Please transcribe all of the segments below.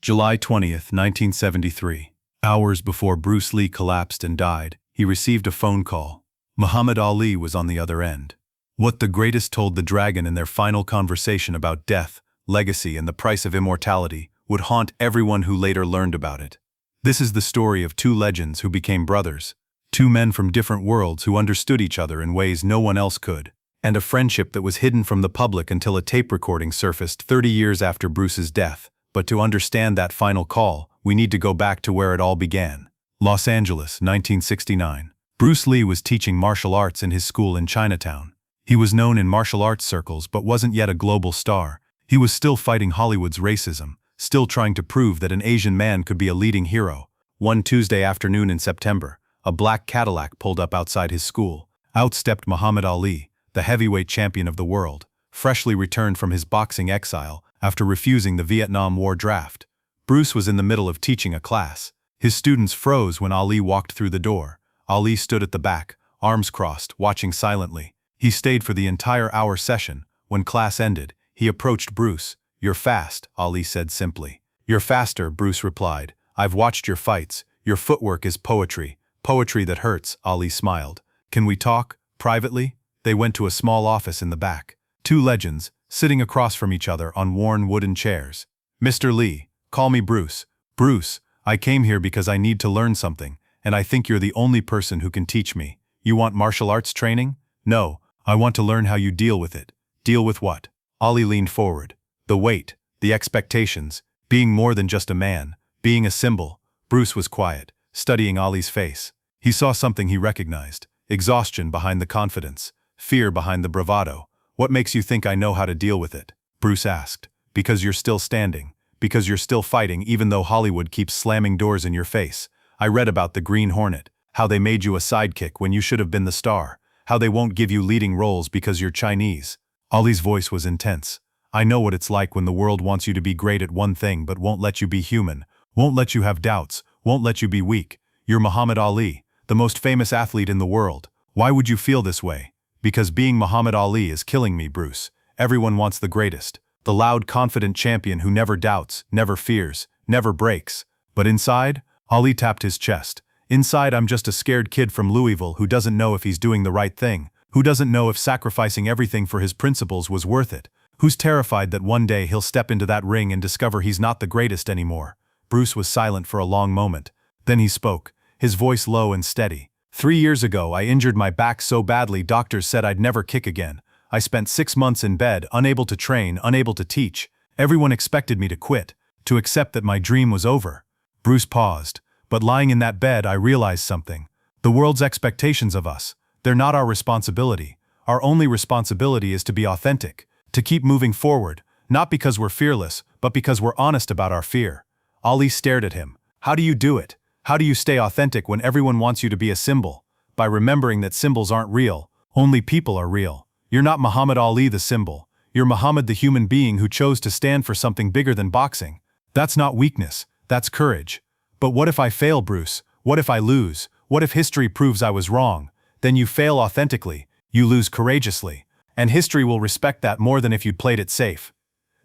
July 20th, 1973. Hours before Bruce Lee collapsed and died, he received a phone call. Muhammad Ali was on the other end. What the greatest told the dragon in their final conversation about death, legacy, and the price of immortality would haunt everyone who later learned about it. This is the story of two legends who became brothers, two men from different worlds who understood each other in ways no one else could, and a friendship that was hidden from the public until a tape recording surfaced 30 years after Bruce's death. But to understand that final call, we need to go back to where it all began. Los Angeles, 1969. Bruce Lee was teaching martial arts in his school in Chinatown. He was known in martial arts circles but wasn't yet a global star. He was still fighting Hollywood's racism, still trying to prove that an Asian man could be a leading hero. One Tuesday afternoon in September, a black Cadillac pulled up outside his school. Out stepped Muhammad Ali, the heavyweight champion of the world, freshly returned from his boxing exile after refusing the Vietnam War draft. Bruce was in the middle of teaching a class. His students froze when Ali walked through the door. Ali stood at the back, arms crossed, watching silently. He stayed for the entire hour session. When class ended, he approached Bruce. "You're fast," Ali said simply. "You're faster," Bruce replied. "I've watched your fights. Your footwork is poetry. Poetry that hurts," Ali smiled. "Can we talk, privately?" They went to a small office in the back. Two legends, sitting across from each other on worn wooden chairs. "Mr. Lee, call me Bruce. Bruce, I came here because I need to learn something, and I think you're the only person who can teach me. You want martial arts training?" "No, I want to learn how you deal with it." "Deal with what?" Ali leaned forward. "The weight, the expectations, being more than just a man, being a symbol." Bruce was quiet, studying Ali's face. He saw something he recognized: exhaustion behind the confidence, fear behind the bravado. "What makes you think I know how to deal with it?" Bruce asked. "Because you're still standing. Because you're still fighting even though Hollywood keeps slamming doors in your face. I read about the Green Hornet, how they made you a sidekick when you should have been the star, how they won't give you leading roles because you're Chinese." Ali's voice was intense. "I know what it's like when the world wants you to be great at one thing but won't let you be human, won't let you have doubts, won't let you be weak. You're Muhammad Ali, the most famous athlete in the world. Why would you feel this way?" "Because being Muhammad Ali is killing me, Bruce. Everyone wants the greatest, the loud, confident champion who never doubts, never fears, never breaks. But inside," Ali tapped his chest, "inside I'm just a scared kid from Louisville who doesn't know if he's doing the right thing, who doesn't know if sacrificing everything for his principles was worth it, who's terrified that one day he'll step into that ring and discover he's not the greatest anymore." Bruce was silent for a long moment. Then he spoke, his voice low and steady. 3 years ago, I injured my back so badly doctors said I'd never kick again. I spent 6 months in bed, unable to train, unable to teach. Everyone expected me to quit, to accept that my dream was over." Bruce paused. "But lying in that bed, I realized something. The world's expectations of us, they're not our responsibility. Our only responsibility is to be authentic, to keep moving forward, not because we're fearless, but because we're honest about our fear." Ali stared at him. "How do you do it? How do you stay authentic when everyone wants you to be a symbol?" "By remembering that symbols aren't real, only people are real. You're not Muhammad Ali the symbol. You're Muhammad the human being who chose to stand for something bigger than boxing. That's not weakness, that's courage." "But what if I fail, Bruce? What if I lose? What if history proves I was wrong?" "Then you fail authentically, you lose courageously. And history will respect that more than if you'd played it safe."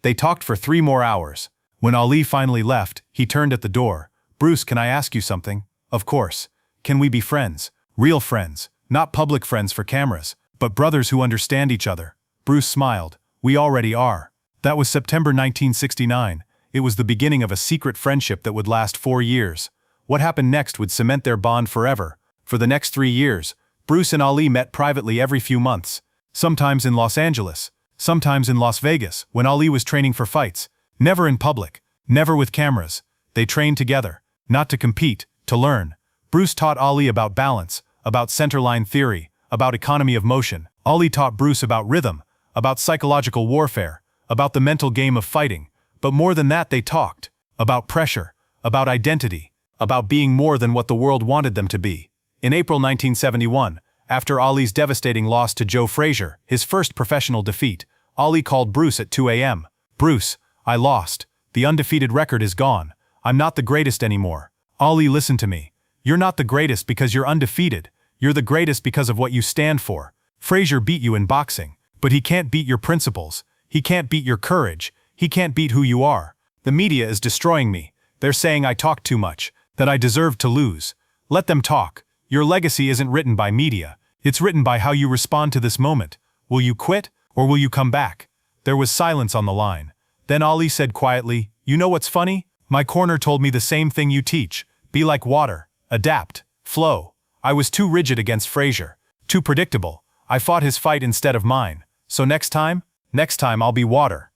They talked for 3 more hours. When Ali finally left, he turned at the door. "Bruce, can I ask you something?" "Of course. Can we be friends? Real friends, not public friends for cameras, but brothers who understand each other?" Bruce smiled. "We already are." That was September 1969. It was the beginning of a secret friendship that would last 4 years. What happened next would cement their bond forever. For the next 3 years, Bruce and Ali met privately every few months. Sometimes in Los Angeles, sometimes in Las Vegas, when Ali was training for fights. Never in public, never with cameras. They trained together. Not to compete, to learn. Bruce taught Ali about balance, about centerline theory, about economy of motion. Ali taught Bruce about rhythm, about psychological warfare, about the mental game of fighting. But more than that, they talked about pressure, about identity, about being more than what the world wanted them to be. In April 1971, after Ali's devastating loss to Joe Frazier, his first professional defeat, Ali called Bruce at 2 a.m. "Bruce, I lost. The undefeated record is gone. I'm not the greatest anymore." "Ali, listen to me. You're not the greatest because you're undefeated. You're the greatest because of what you stand for. Frazier beat you in boxing, but he can't beat your principles. He can't beat your courage. He can't beat who you are. The media is destroying me. They're saying I talk too much, that I deserve to lose. Let them talk. Your legacy isn't written by media. It's written by how you respond to this moment. Will you quit, or will you come back? There was silence on the line. Then Ali said quietly, "You know what's funny? My corner told me the same thing you teach. Be like water. Adapt. Flow. I was too rigid against Frazier. Too predictable. I fought his fight instead of mine. So next time I'll be water."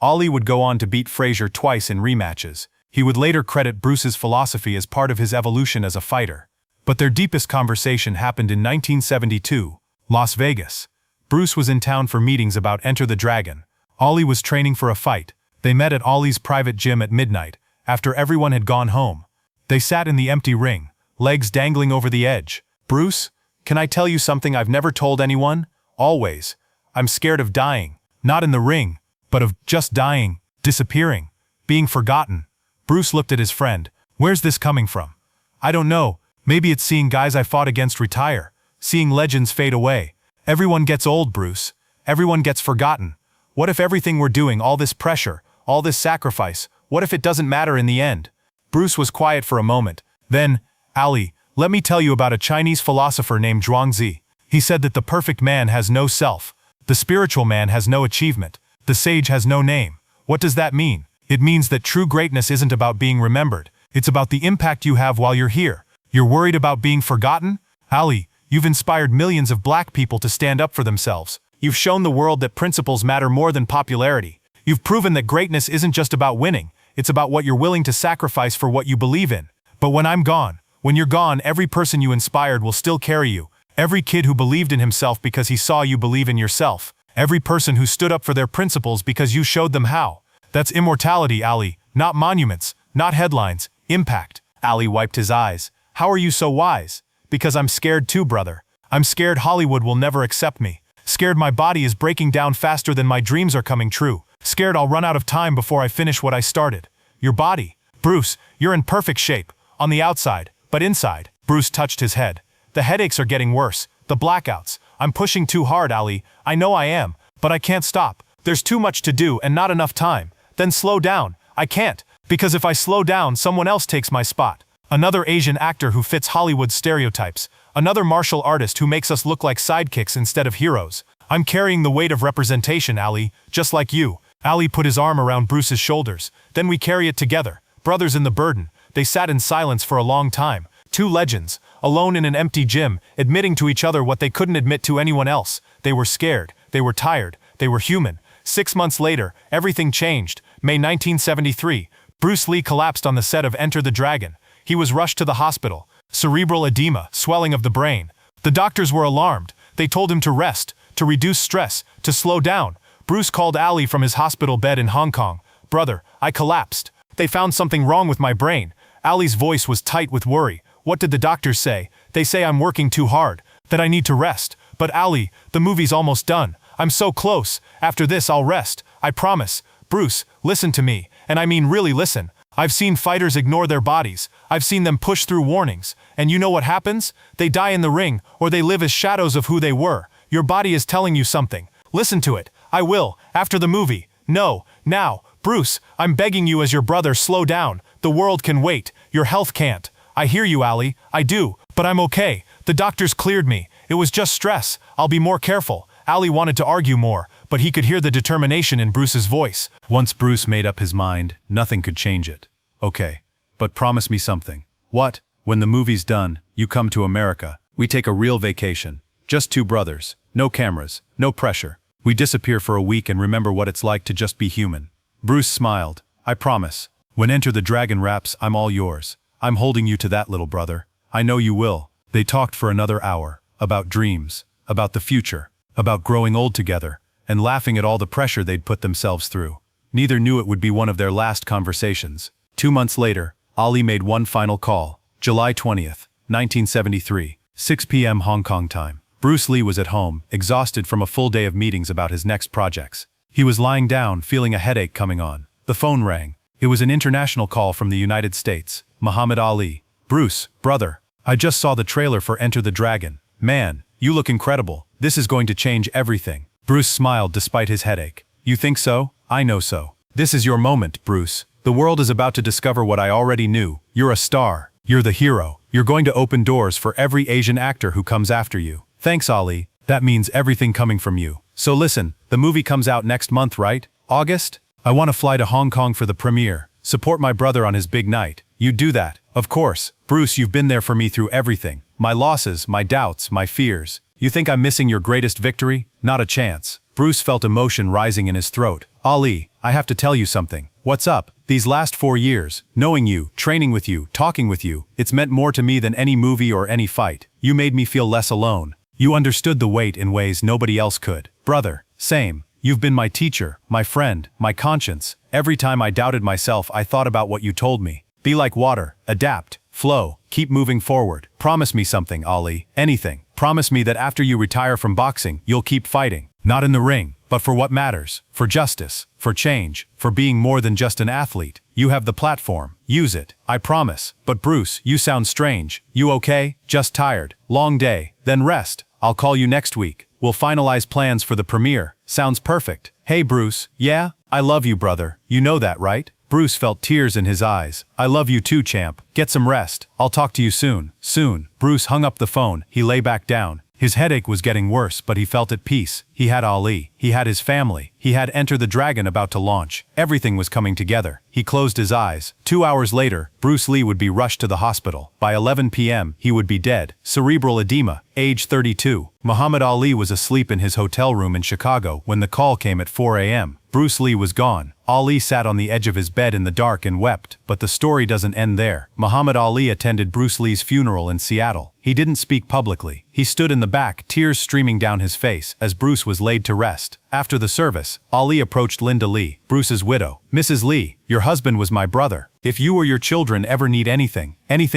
Ali would go on to beat Frazier twice in rematches. He would later credit Bruce's philosophy as part of his evolution as a fighter. But their deepest conversation happened in 1972, Las Vegas. Bruce was in town for meetings about Enter the Dragon. Ali was training for a fight. They met at Ali's private gym at midnight, after everyone had gone home. They sat in the empty ring, legs dangling over the edge. "Bruce, can I tell you something I've never told anyone? Always. I'm scared of dying. Not in the ring, but of just dying, disappearing, being forgotten." Bruce looked at his friend. "Where's this coming from?" "I don't know. Maybe it's seeing guys I fought against retire, seeing legends fade away. Everyone gets old, Bruce. Everyone gets forgotten. What if everything we're doing, all this pressure, all this sacrifice, what if it doesn't matter in the end?" Bruce was quiet for a moment. Then, "Ali, let me tell you about a Chinese philosopher named Zhuangzi. He said that the perfect man has no self. The spiritual man has no achievement. The sage has no name. What does that mean? It means that true greatness isn't about being remembered. It's about the impact you have while you're here. You're worried about being forgotten? Ali, you've inspired millions of black people to stand up for themselves. You've shown the world that principles matter more than popularity. You've proven that greatness isn't just about winning. It's about what you're willing to sacrifice for what you believe in. But when I'm gone, when you're gone, every person you inspired will still carry you. Every kid who believed in himself because he saw you believe in yourself. Every person who stood up for their principles because you showed them how. That's immortality, Ali. Not monuments, not headlines. Impact." Ali wiped his eyes. "How are you so wise?" "Because I'm scared too, brother. I'm scared Hollywood will never accept me. Scared my body is breaking down faster than my dreams are coming true. Scared I'll run out of time before I finish what I started." "Your body? Bruce, you're in perfect shape. On the outside, but inside." Bruce touched his head. "The headaches are getting worse. The blackouts. I'm pushing too hard, Ali. I know I am, but I can't stop. There's too much to do and not enough time. Then slow down. I can't, because if I slow down, someone else takes my spot. Another Asian actor who fits Hollywood's stereotypes. Another martial artist who makes us look like sidekicks instead of heroes. I'm carrying the weight of representation, Ali, just like you." Ali put his arm around Bruce's shoulders. "Then we carry it together. Brothers in the burden." They sat in silence for a long time. Two legends, alone in an empty gym, admitting to each other what they couldn't admit to anyone else. They were scared. They were tired. They were human. 6 months later, everything changed. May 1973, Bruce Lee collapsed on the set of Enter the Dragon. He was rushed to the hospital. Cerebral edema, swelling of the brain. The doctors were alarmed. They told him to rest, to reduce stress, to slow down. Bruce called Ali from his hospital bed in Hong Kong. "Brother, I collapsed. They found something wrong with my brain." Ali's voice was tight with worry. "What did the doctors say?" "They say I'm working too hard, that I need to rest. But Ali, the movie's almost done. I'm so close. After this I'll rest. I promise. Bruce, listen to me, and I mean really listen. I've seen fighters ignore their bodies. I've seen them push through warnings. And you know what happens? They die in the ring, or they live as shadows of who they were. Your body is telling you something. Listen to it. I will, after the movie. No, now. Bruce, I'm begging you as your brother, slow down. The world can wait. Your health can't. I hear you, Ali. I do. But I'm okay. The doctors cleared me. It was just stress. I'll be more careful." Ali wanted to argue more, but he could hear the determination in Bruce's voice. Once Bruce made up his mind, nothing could change it. "Okay, but promise me something." "What?" "When the movie's done, you come to America. We take a real vacation. Just two brothers. No cameras. No pressure. We disappear for a week and remember what it's like to just be human." Bruce smiled. "I promise. When Enter the Dragon wraps, I'm all yours. I'm holding you to that, little brother. I know you will." They talked for another hour. About dreams. About the future. About growing old together. And laughing at all the pressure they'd put themselves through. Neither knew it would be one of their last conversations. 2 months later, Ali made one final call. July 20th, 1973, 6 p.m. Hong Kong time. Bruce Lee was at home, exhausted from a full day of meetings about his next projects. He was lying down, feeling a headache coming on. The phone rang. It was an international call from the United States. Muhammad Ali. "Bruce, brother, I just saw the trailer for Enter the Dragon. Man, you look incredible. This is going to change everything." Bruce smiled despite his headache. "You think so? I know so. This is your moment, Bruce. The world is about to discover what I already knew. You're a star. You're the hero. You're going to open doors for every Asian actor who comes after you. Thanks, Ali. That means everything coming from you. So listen, the movie comes out next month, right? August? I want to fly to Hong Kong for the premiere. Support my brother on his big night. You'd do that. Of course. Bruce, you've been there for me through everything. My losses, my doubts, my fears. You think I'm missing your greatest victory? Not a chance. Bruce felt emotion rising in his throat. Ali, I have to tell you something. What's up? These last 4 years, knowing you, training with you, talking with you, it's meant more to me than any movie or any fight. You made me feel less alone. You understood the weight in ways nobody else could. Brother, same. You've been my teacher, my friend, my conscience. Every time I doubted myself, I thought about what you told me. Be like water, adapt, flow, keep moving forward. Promise me something, Ali, anything. Promise me that after you retire from boxing, you'll keep fighting. Not in the ring, but for what matters, for justice, for change, for being more than just an athlete. You have the platform. Use it. I promise. But Bruce, you sound strange. You okay? Just tired. Long day. Then rest. I'll call you next week. We'll finalize plans for the premiere. Sounds perfect. Hey Bruce, yeah? I love you, brother. You know that, right? Bruce felt tears in his eyes. I love you too, champ. Get some rest. I'll talk to you soon. Soon. Bruce hung up the phone. He lay back down. His headache was getting worse, but he felt at peace. He had Ali. He had his family. He had Enter the Dragon about to launch. Everything was coming together. He closed his eyes. 2 hours later, Bruce Lee would be rushed to the hospital. By 11 p.m., he would be dead. Cerebral edema, age 32. Muhammad Ali was asleep in his hotel room in Chicago when the call came at 4 a.m. Bruce Lee was gone. Ali sat on the edge of his bed in the dark and wept, but the story doesn't end there. Muhammad Ali attended Bruce Lee's funeral in Seattle. He didn't speak publicly. He stood in the back, tears streaming down his face, as Bruce was laid to rest. After the service, Ali approached Linda Lee, Bruce's widow. Mrs. Lee, your husband was my brother. If you or your children ever need anything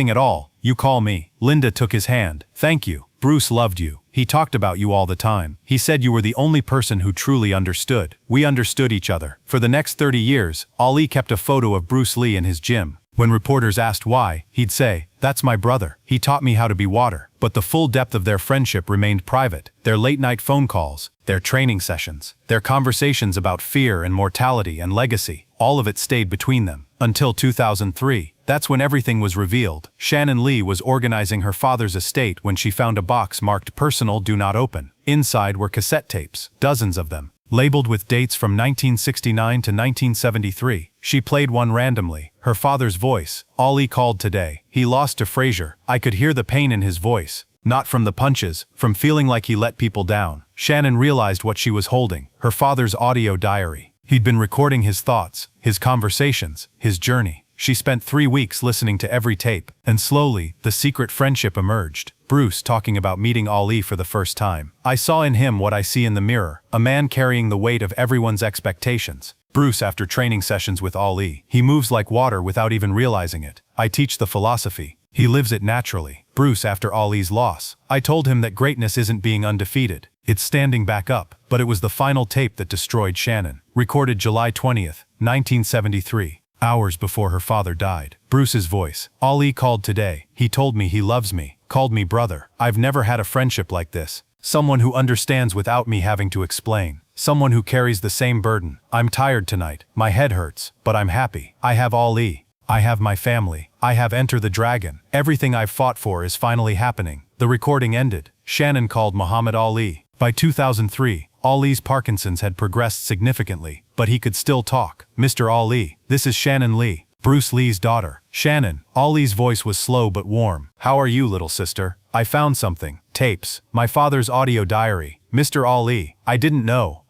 at all, you call me. Linda took his hand. Thank you. Bruce loved you. He talked about you all the time. He said you were the only person who truly understood. We understood each other. For the next 30 years, Ali kept a photo of Bruce Lee in his gym. When reporters asked why, he'd say, "That's my brother. He taught me how to be water." But the full depth of their friendship remained private. Their late-night phone calls, their training sessions, their conversations about fear and mortality and legacy, all of it stayed between them. Until 2003. That's when everything was revealed. Shannon Lee was organizing her father's estate when she found a box marked "Personal, Do Not Open." Inside were cassette tapes, dozens of them, labeled with dates from 1969 to 1973. She played one randomly. Her father's voice. Ali called today. He lost to Frazier. I could hear the pain in his voice. Not from the punches, from feeling like he let people down. Shannon realized what she was holding. Her father's audio diary. He'd been recording his thoughts, his conversations, his journey. She spent 3 weeks listening to every tape, and slowly, the secret friendship emerged. Bruce talking about meeting Ali for the first time. I saw in him what I see in the mirror, a man carrying the weight of everyone's expectations. Bruce after training sessions with Ali. He moves like water without even realizing it. I teach the philosophy. He lives it naturally. Bruce after Ali's loss. I told him that greatness isn't being undefeated. It's standing back up. But it was the final tape that destroyed Shannon. Recorded July 20th, 1973. Hours before her father died. Bruce's voice. Ali called today. He told me he loves me. Called me brother. I've never had a friendship like this. Someone who understands without me having to explain. Someone who carries the same burden. I'm tired tonight. My head hurts. But I'm happy. I have Ali. I have my family. I have Enter the Dragon. Everything I've fought for is finally happening. The recording ended. Shannon called Muhammad Ali. By 2003, Ali's Parkinson's had progressed significantly, but he could still talk. Mr. Ali, this is Shannon Lee, Bruce Lee's daughter. Shannon. Ali's voice was slow but warm. How are you, little sister? I found something. Tapes. My father's audio diary. Mr. Ali, I didn't know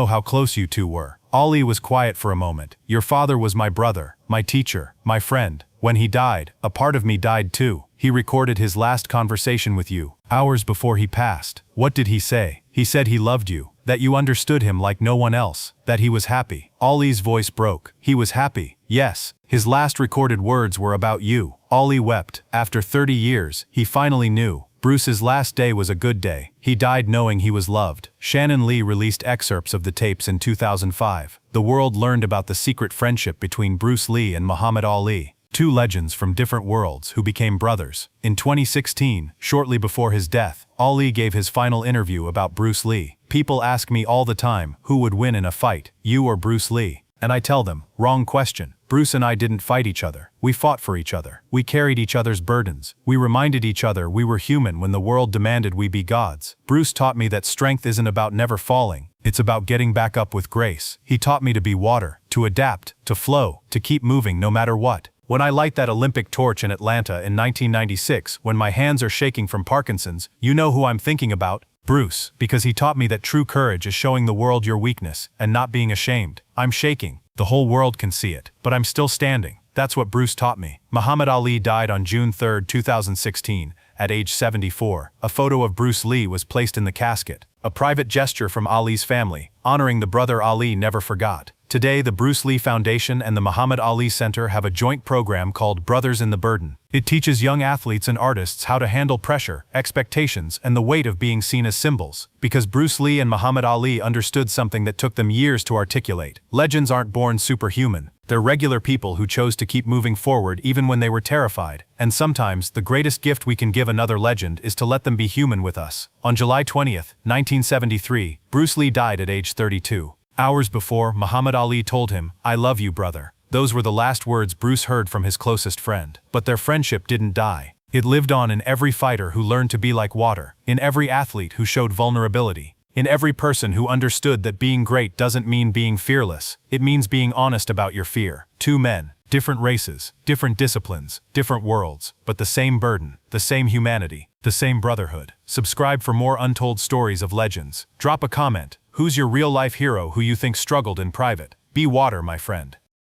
how close you two were. Ali was quiet for a moment. Your father was my brother, my teacher, my friend. When he died, a part of me died too. He recorded his last conversation with you, hours before he passed. What did he say? He said he loved you, that you understood him like no one else, that he was happy. Ali's voice broke. He was happy. Yes. His last recorded words were about you. Ali wept. After 30 years, he finally knew. Bruce's last day was a good day. He died knowing he was loved. Shannon Lee released excerpts of the tapes in 2005. The world learned about the secret friendship between Bruce Lee and Muhammad Ali. Two legends from different worlds who became brothers. In 2016, shortly before his death, Ali gave his final interview about Bruce Lee. People ask me all the time, who would win in a fight, you or Bruce Lee? And I tell them, wrong question. Bruce and I didn't fight each other. We fought for each other. We carried each other's burdens. We reminded each other we were human when the world demanded we be gods. Bruce taught me that strength isn't about never falling. It's about getting back up with grace. He taught me to be water, to adapt, to flow, to keep moving no matter what. When I light that Olympic torch in Atlanta in 1996, when my hands are shaking from Parkinson's, you know who I'm thinking about? Bruce, because he taught me that true courage is showing the world your weakness and not being ashamed. I'm shaking. The whole world can see it, but I'm still standing. That's what Bruce taught me. Muhammad Ali died on June 3, 2016, at age 74. A photo of Bruce Lee was placed in the casket, a private gesture from Ali's family, honoring the brother Ali never forgot. Today, the Bruce Lee Foundation and the Muhammad Ali Center have a joint program called Brothers in the Burden. It teaches young athletes and artists how to handle pressure, expectations, and the weight of being seen as symbols. Because Bruce Lee and Muhammad Ali understood something that took them years to articulate. Legends aren't born superhuman. They're regular people who chose to keep moving forward even when they were terrified. And sometimes, the greatest gift we can give another legend is to let them be human with us. On July 20, 1973, Bruce Lee died at age 32. Hours before, Muhammad Ali told him, "I love you, brother." Those were the last words Bruce heard from his closest friend. But their friendship didn't die. It lived on in every fighter who learned to be like water, in every athlete who showed vulnerability, in every person who understood that being great doesn't mean being fearless, it means being honest about your fear. Two men, different races, different disciplines, different worlds, but the same burden, the same humanity, the same brotherhood. Subscribe for more untold stories of legends. Drop a comment. Who's your real-life hero who you think struggled in private? Be water, my friend.